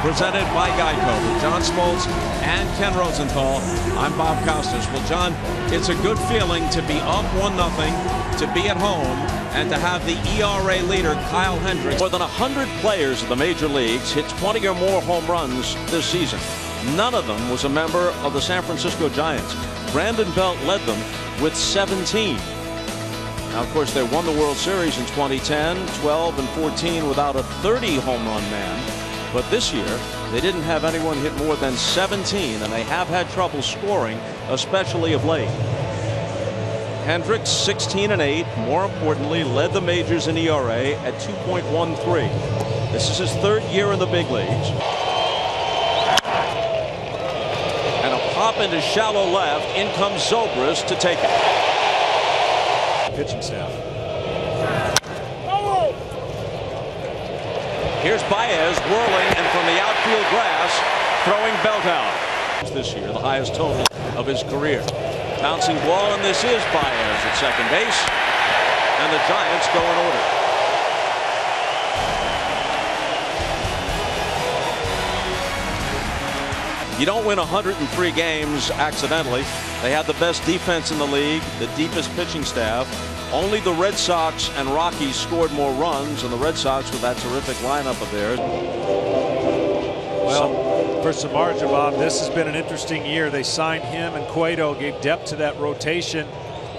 Presented by Geico. With John Smoltz and Ken Rosenthal, I'm Bob Costas. Well, John, it's a good feeling to be up 1-0, to be at home, and to have the ERA leader, Kyle Hendricks. More than 100 players in the major leagues hit 20 or more home runs this season. None of them was a member of the San Francisco Giants. Brandon Belt led them with 17. Now, of course, they won the World Series in 2010, 12, and 14 without a 30 home run man. But this year, they didn't have anyone hit more than 17, and they have had trouble scoring, especially of late. Hendricks, 16-8, more importantly, led the majors in ERA at 2.13. This is his third year in the big leagues. And a pop into shallow left. In comes Zobrist to take it. Pitching staff. Here's Baez whirling, and from the outfield grass, throwing Belt out. This year, the highest total of his career. Bouncing ball, and this is Baez at second base, and the Giants go in order. You don't win 103 games accidentally. They had the best defense in the league, the deepest pitching staff. Only the Red Sox and Rockies scored more runs, and the Red Sox with that terrific lineup of theirs. Well, for Samardzija, Bob, this has been an interesting year. They signed him, and Cueto gave depth to that rotation.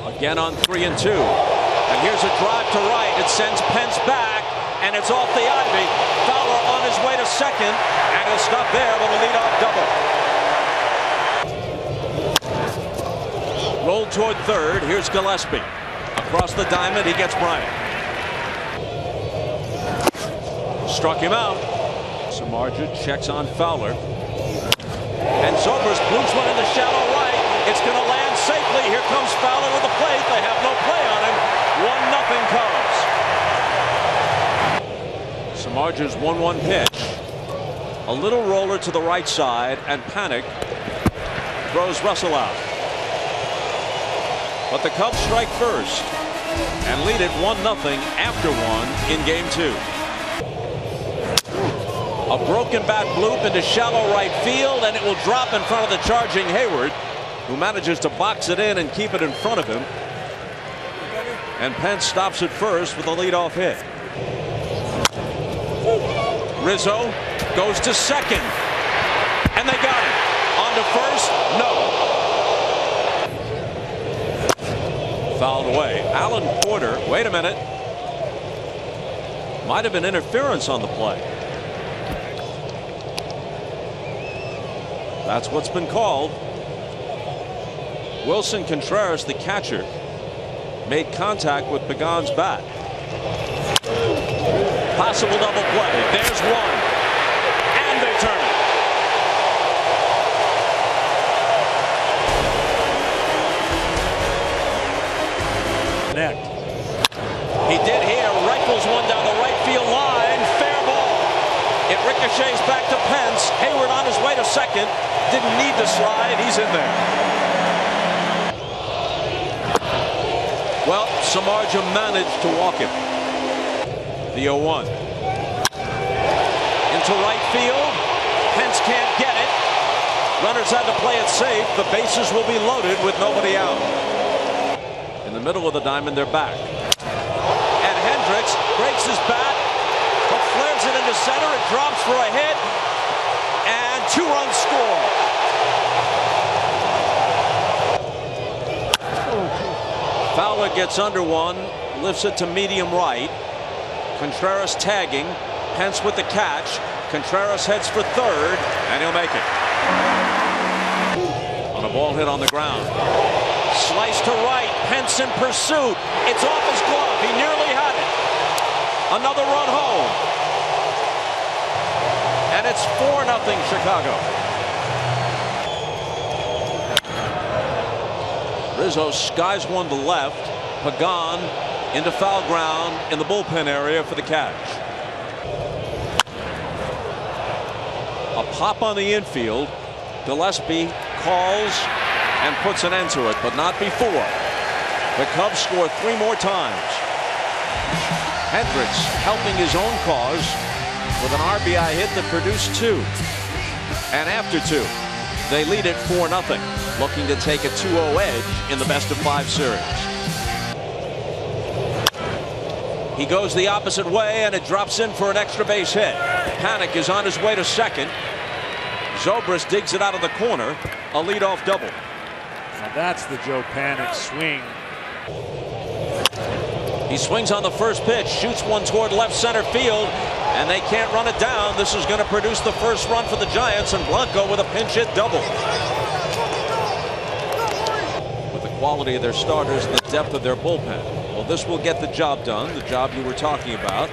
Again on 3-2. And here's a drive to right. It sends Pence back, and it's off the ivy. Fowler on his way to second, and he'll stop there with a leadoff double. Rolled toward third. Here's Gillespie. Across the diamond, he gets Bryant. Struck him out. Samardzija checks on Fowler. And Zobrist bloops one in the shallow right. It's going to land safely. Here comes Fowler with the plate. They have no play on him. 1-0 Cubs. Samardzija's 1-1 pitch. A little roller to the right side, and Panic throws Russell out. But the Cubs strike first and lead it 1-0 after one in game 2. A broken bat bloop into shallow right field, and it will drop in front of the charging Hayward, who manages to box it in and keep it in front of him. And Pence stops at first with a leadoff hit. Rizzo goes to second, and they got it. On to first, no. Fouled away. Alan Porter, wait a minute. Might have been interference on the play. That's what's been called. Wilson Contreras, the catcher, made contact with Pagan's bat. Possible double play. There's one. And they turn it. He did here, rifles one down the right field line, fair ball. It ricochets back to Pence. Hayward on his way to second, didn't need to slide, he's in there. Well, Samardzija managed to walk him. The 0-1. Into right field, Pence can't get it. Runners had to play it safe, the bases will be loaded with nobody out. In the middle of the diamond, they're back. And Hendricks breaks his bat, but flares it into center. It drops for a hit, and 2-run score. Fowler gets under one, lifts it to medium right. Contreras tagging, Pence with the catch. Contreras heads for third, and he'll make it. On a ball hit on the ground. Slice to right, Pence in pursuit. It's off his glove. He nearly had it. Another run home. And it's 4-0 Chicago. Rizzo skies one to left. Pagan into foul ground in the bullpen area for the catch. A pop on the infield. Gillespie calls and puts an end to it, but not before. The Cubs score 3 more times. Hendricks helping his own cause with an RBI hit that produced 2. And after 2, they lead it 4-0, looking to take a 2-0 edge in the best-of-5 series. He goes the opposite way, and it drops in for an extra base hit. Panik is on his way to second. Zobrist digs it out of the corner, a leadoff double. Now that's the Joe Panik swing. He swings on the first pitch, shoots one toward left center field, and they can't run it down. This is going to produce the first run for the Giants, and Blanco with a pinch hit double. With the quality of their starters and the depth of their bullpen, well, this will get the job done, the job you were talking about.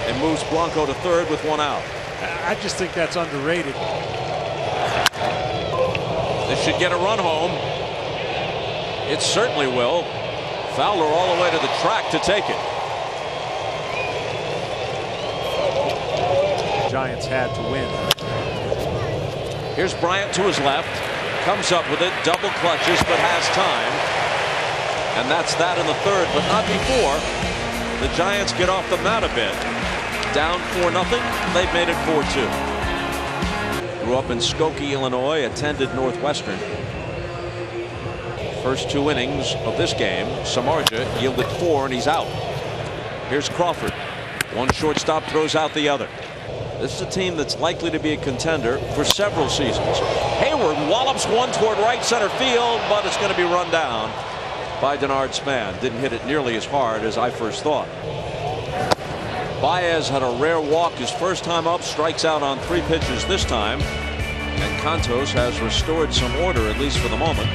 It moves Blanco to third with 1 out. I just think that's underrated. This should get a run home. It certainly will. Fowler all the way to the track to take it. Giants had to win. Here's Bryant to his left. Comes up with it, double clutches, but has time. And that's that in the third, but not before. The Giants get off the mat a bit. Down 4-0. They've made it 4-2. Grew up in Skokie, Illinois, attended Northwestern. First 2 innings of this game, Samardzija yielded 4, and he's out. Here's Crawford. One shortstop throws out the other. This is a team that's likely to be a contender for several seasons. Hayward wallops one toward right center field, but it's going to be run down by Denard Span. Didn't hit it nearly as hard as I first thought. Baez had a rare walk his first time up, strikes out on 3 pitches this time. And Cantos has restored some order, at least for the moment.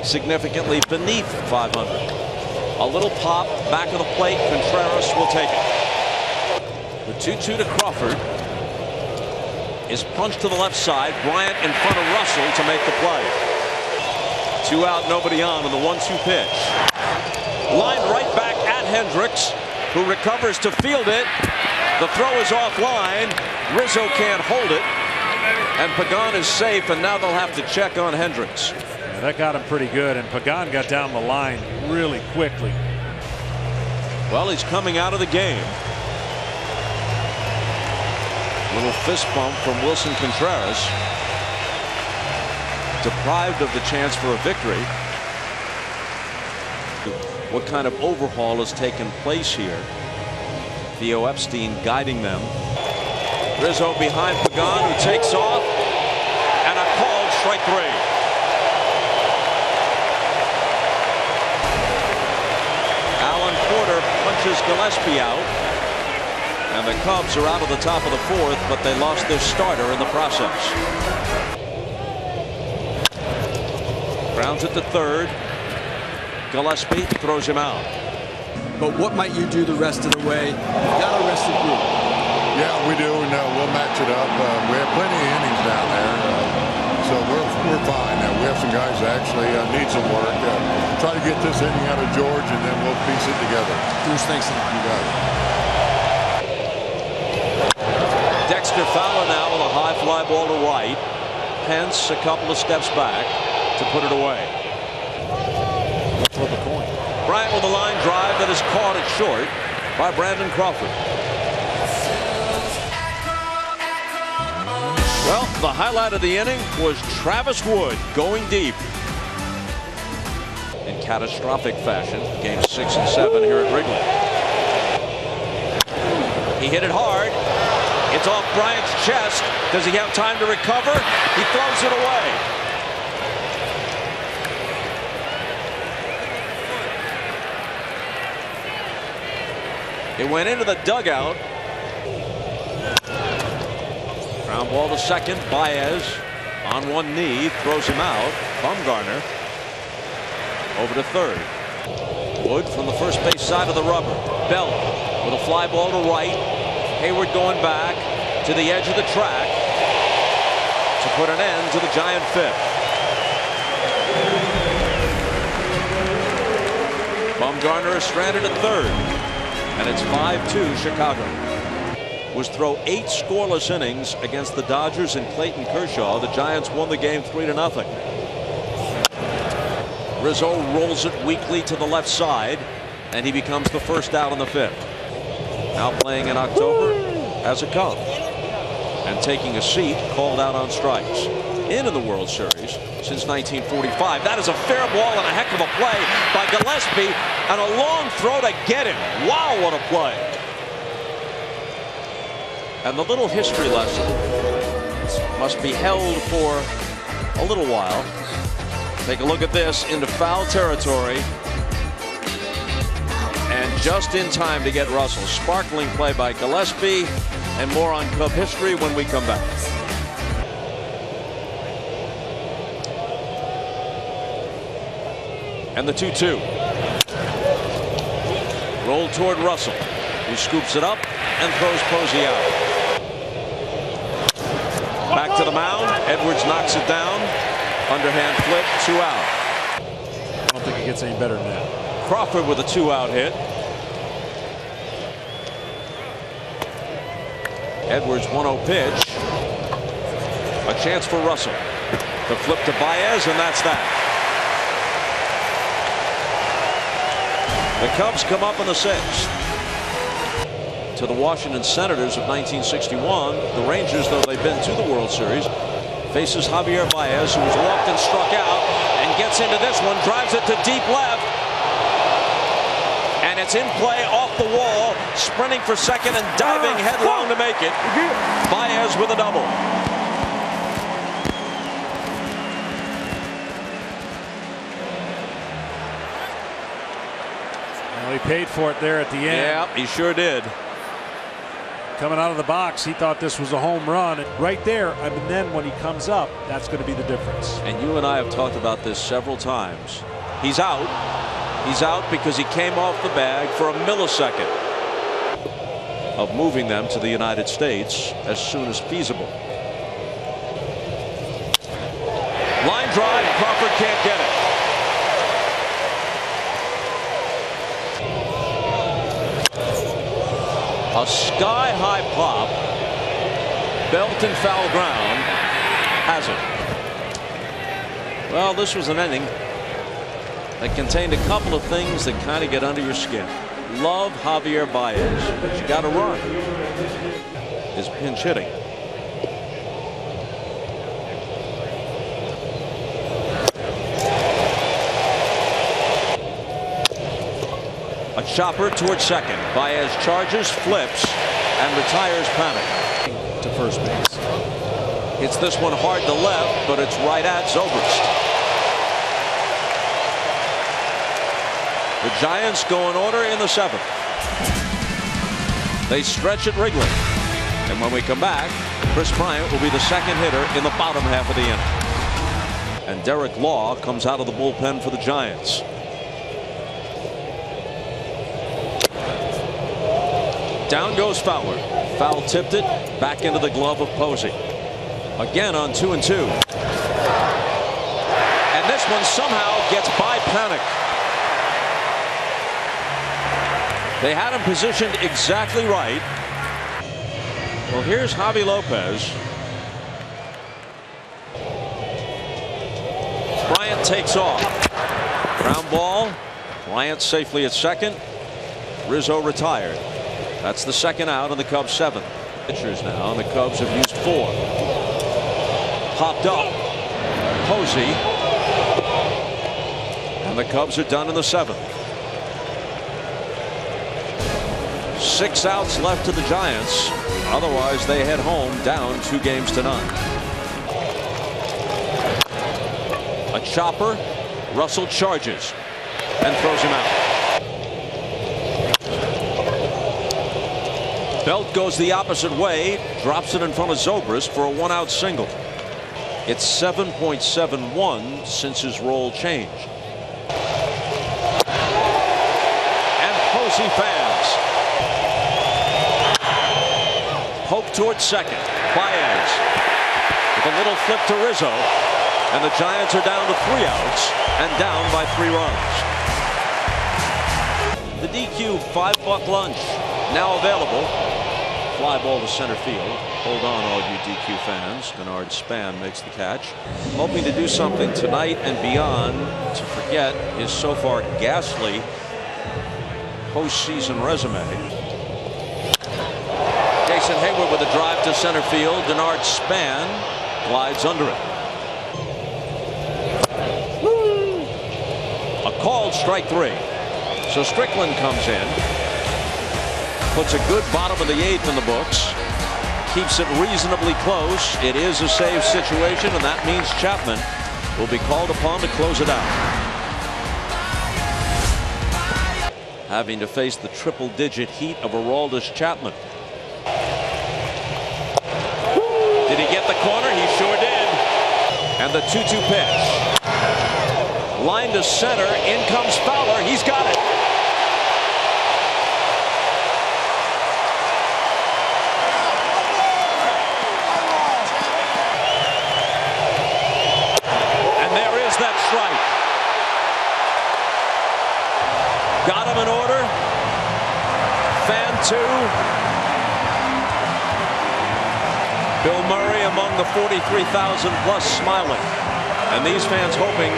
Significantly beneath 500. A little pop, back of the plate, Contreras will take it. The 2-2 to Crawford is punched to the left side. Bryant in front of Russell to make the play. 2 out, nobody on the 1-2 pitch. Lined right back at Hendricks, who recovers to field it. The throw is offline. Rizzo can't hold it. And Pagan is safe, and now they'll have to check on Hendricks. Yeah, that got him pretty good, and Pagan got down the line really quickly. Well, he's coming out of the game. Little fist bump from Wilson Contreras. Deprived of the chance for a victory. What kind of overhaul has taken place here? Theo Epstein guiding them. Rizzo behind Pagan, who takes off, and a called strike 3. Alan Porter punches Gillespie out, and the Cubs are out of the top of the 4th, but they lost their starter in the process. Grounds it to third. Gillespie throws him out. But what might you do the rest of the way? You've got a rested group. Yeah, we do, and we'll match it up. We have plenty of innings down there, so we're fine. We have some guys that actually need some work. Try to get this inning out of George, and then we'll piece it together. Bruce, thanks a lot. You got it. Dexter Fowler now with a high fly ball to right. Pence a couple of steps back to put it away. Flip a coin. Bryant with a line drive that is caught at short by Brandon Crawford. Well, the highlight of the inning was Travis Wood going deep in catastrophic fashion. Games 6 and 7 here at Wrigley. He hit it hard. It's off Bryant's chest. Does he have time to recover? He throws it away. It went into the dugout. Ground ball to second. Baez on one knee, throws him out. Bumgarner over to third. Wood from the first base side of the rubber. Belt with a fly ball to right. Hayward going back to the edge of the track to put an end to the Giant 5th. Bumgarner is stranded at third, and it's 5-2 Chicago. Was throw 8 scoreless innings against the Dodgers and Clayton Kershaw. The Giants won the game 3-0. Rizzo rolls it weakly to the left side, and he becomes the first out in the 5th. Now playing in October, as a Cub. And taking a seat, called out on strikes. In the World Series since 1945. That is a fair ball and a heck of a play by Gillespie, and a long throw to get him. Wow, what a play. And the little history lesson must be held for a little while. Take a look at this into foul territory. And just in time to get Russell. Sparkling play by Gillespie, and more on Cub history when we come back. And the 2-2. Rolled toward Russell, who scoops it up and throws Posey out. Back to the mound. Edwards knocks it down. Underhand flip, 2 out. I don't think it gets any better than that. Crawford with a 2-out hit. Edwards 1-0 pitch. A chance for Russell. The flip to Baez, and that's that. The Cubs come up in the 6th. To the Washington Senators of 1961. The Rangers, though they've been to the World Series, faces Javier Baez, who was walked and struck out, and gets into this one, drives it to deep left. And it's in play off the wall, sprinting for second and diving headlong to make it. Baez with a double. Well, he paid for it there at the end. Yeah, he sure did. Coming out of the box, he thought this was a home run. And right there, and then when he comes up, that's going to be the difference. And you and I have talked about this several times. He's out. He's out because he came off the bag for a millisecond of moving them to the United States as soon as feasible. Line drive, Crawford can't get it. A sky-high pop, belt and foul ground, has it. Well, this was an inning that contained a couple of things that kind of get under your skin. Love Javier Baez, but you got to run. His pinch hitting. A chopper towards second. Baez charges, flips, and retires panic. To first base. Hits this one hard to left, but it's right at Zobrist. The Giants go in order in the 7th. They stretch at Wrigley. And when we come back, Chris Bryant will be the second hitter in the bottom half of the inning. And Derek Law comes out of the bullpen for the Giants. Down goes Fowler. Foul tipped it back into the glove of Posey. Again on 2-2. And this one somehow gets by Panic. They had him positioned exactly right. Well, here's Javi Lopez. Bryant takes off. Ground ball. Bryant safely at second. Rizzo retired. That's the second out in the Cubs' 7th. Pitchers now, and the Cubs have used 4. Popped up. Posey. And the Cubs are done in the 7th. 6 outs left to the Giants. Otherwise, they head home down 2-0. A chopper. Russell charges and throws him out. Belt goes the opposite way, drops it in front of Zobrist for a 1-out single. It's 7.71 since his role changed. And Posey fans. Poke towards second. Baez with a little flip to Rizzo. And the Giants are down to 3 outs and down by 3 runs. The DQ $5 lunch now available. Fly ball to center field. Hold on, all you DQ fans. Bernard Span makes the catch. Hoping to do something tonight and beyond to forget his so far ghastly postseason resume. Jason Hayward with a drive to center field. Denard Span glides under it. A called strike 3. So Strickland comes in, puts a good bottom of the 8th in the books, keeps it reasonably close. It is a save situation, and that means Chapman will be called upon to close it out. Having to face the triple-digit heat of Aroldis Chapman. Did he get the corner? He sure did. And the 2-2 pitch. Line to center. In comes Fowler. He's got it. And there is that strike. Got him in order. Fan 2. Bill Murray among the 43,000 plus smiling. And these fans hoping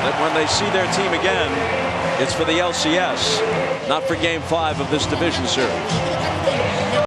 that when they see their team again, it's for the LCS, not for Game 5 of this division series.